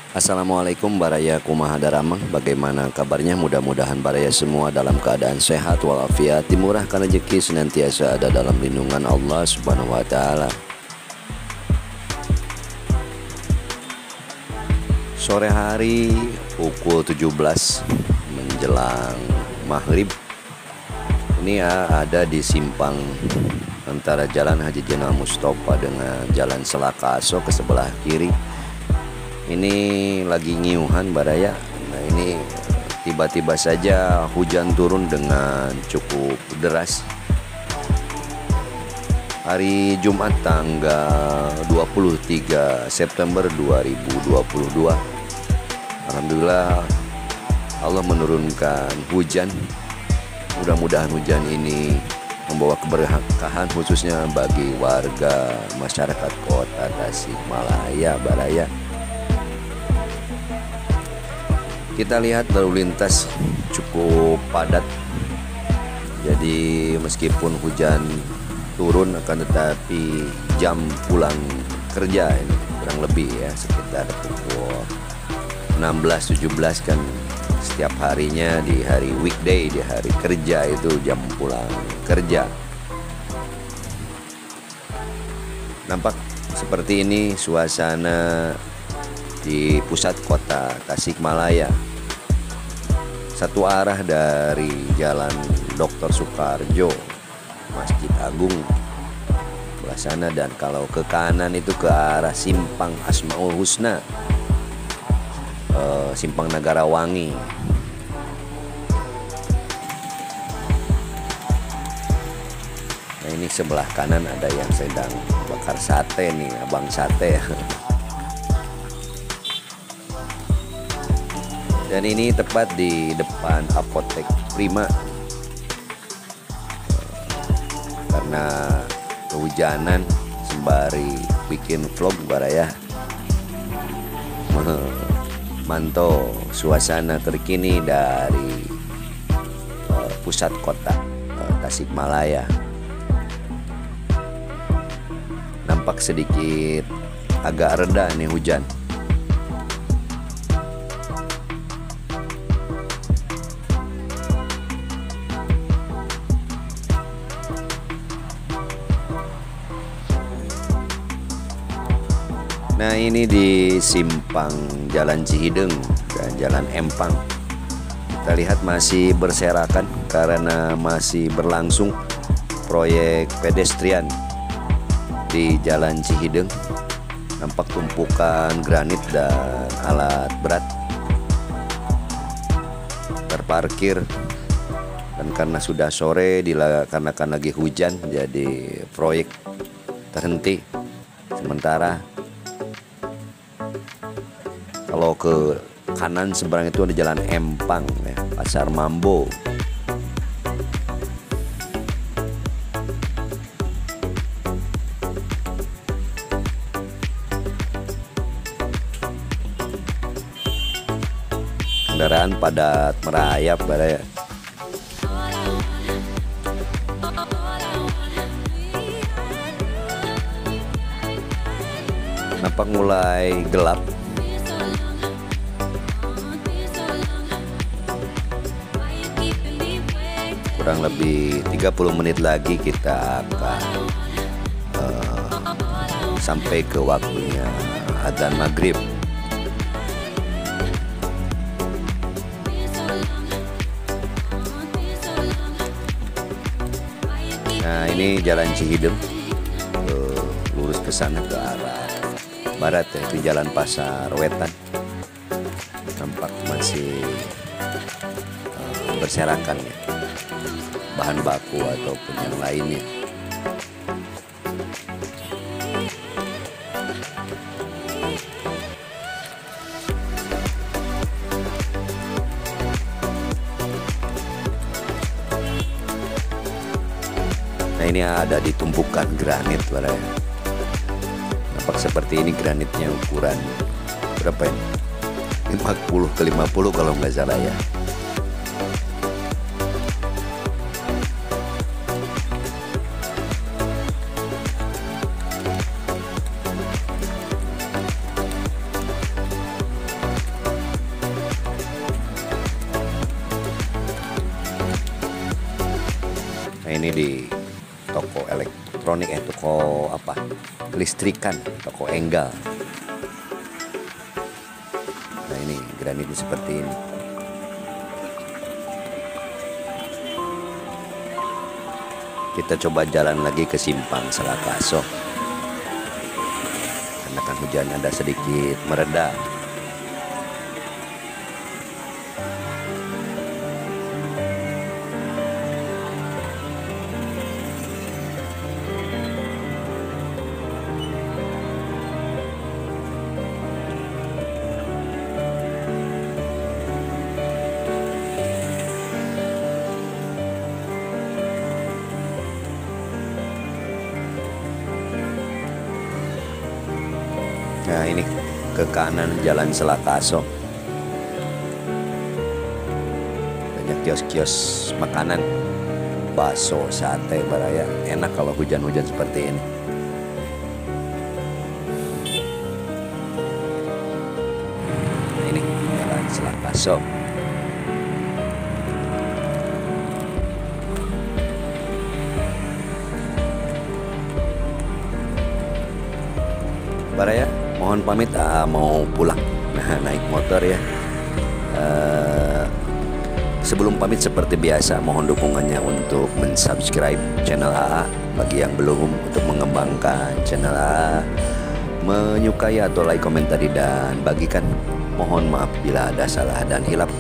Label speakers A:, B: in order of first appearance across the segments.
A: Assalamualaikum Baraya Kumaha Daramang. Bagaimana kabarnya? Mudah-mudahan Baraya semua dalam keadaan sehat walafiat, dimurahkan rezeki, senantiasa ada dalam lindungan Allah Subhanahu wa taala. Sore hari pukul 17 menjelang maghrib. Ini ada di simpang antara Jalan Haji Jenderal Mustofa dengan Jalan Selakaso ke sebelah kiri. Ini lagi ngiuhan Baraya. Nah ini tiba-tiba saja hujan turun dengan cukup deras. Hari Jumat tanggal 23 September 2022. Alhamdulillah Allah menurunkan hujan. Mudah-mudahan hujan ini membawa keberkahan khususnya bagi warga masyarakat kota Tasikmalaya Baraya. Kita lihat lalu lintas cukup padat. Jadi meskipun hujan turun akan tetapi jam pulang kerja ini kurang lebih ya sekitar pukul 16-17 kan setiap harinya di hari weekday, di hari kerja itu jam pulang kerja. Nampak seperti ini suasana di pusat kota Tasikmalaya. Satu arah dari Jalan Dr. Soekarjo, Masjid Agung sebelah sana, dan kalau ke kanan itu ke arah Simpang Asmaul Husna, Simpang Nagarawangi. Nah ini sebelah kanan ada yang sedang bakar sate nih, abang sate. Dan ini tepat di depan Apotek Prima. Karena kehujanan sembari bikin vlog Baraya, mantau suasana terkini dari pusat kota Tasikmalaya. Nampak sedikit agak reda nih hujan. Nah ini di simpang Jalan Cihideng dan Jalan Empang. Kita lihat masih berserakan karena masih berlangsung proyek pedestrian di Jalan Cihideng. Nampak tumpukan granit dan alat berat terparkir. Dan karena sudah sore dikarenakan lagi hujan, jadi proyek terhenti sementara. Kalau ke kanan seberang itu ada Jalan Empang ya, Pasar Mambo. Kendaraan padat merayap Baraya. Nampak mulai gelap. Kurang lebih 30 menit lagi kita akan sampai ke waktunya adzan maghrib. Nah ini Jalan Cihideng, lurus ke sana ke arah barat ya, itu Jalan Pasar Wetan. Nampak masih berserakan ya, bahan baku ataupun yang lainnya. Nah ini ada di tumpukan granit Baraya. Nampak seperti ini granitnya ukuran berapa ini? 50x50 kalau nggak salah ya. Ini di toko elektronik, toko apa? Listrikan, toko Enggal. Nah ini granitnya seperti ini. Kita coba jalan lagi ke simpang Salakaso. Karena kan hujan ada sedikit mereda. Nah ini ke kanan jalan Salakaso. Banyak kios-kios makanan, bakso, sate, baraya. Enak kalau hujan-hujan seperti ini. Nah ini jalan Salakaso. Baraya, mohon pamit, mau pulang. Nah, naik motor ya. Sebelum pamit seperti biasa, mohon dukungannya untuk mensubscribe channel AA bagi yang belum, untuk mengembangkan channel AA, menyukai atau like, komentari dan bagikan. Mohon maaf bila ada salah dan hilap.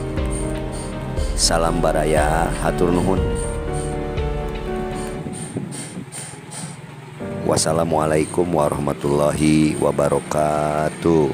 A: Salam Baraya, hatur nuhun. Wassalamualaikum warahmatullahi wabarakatuh.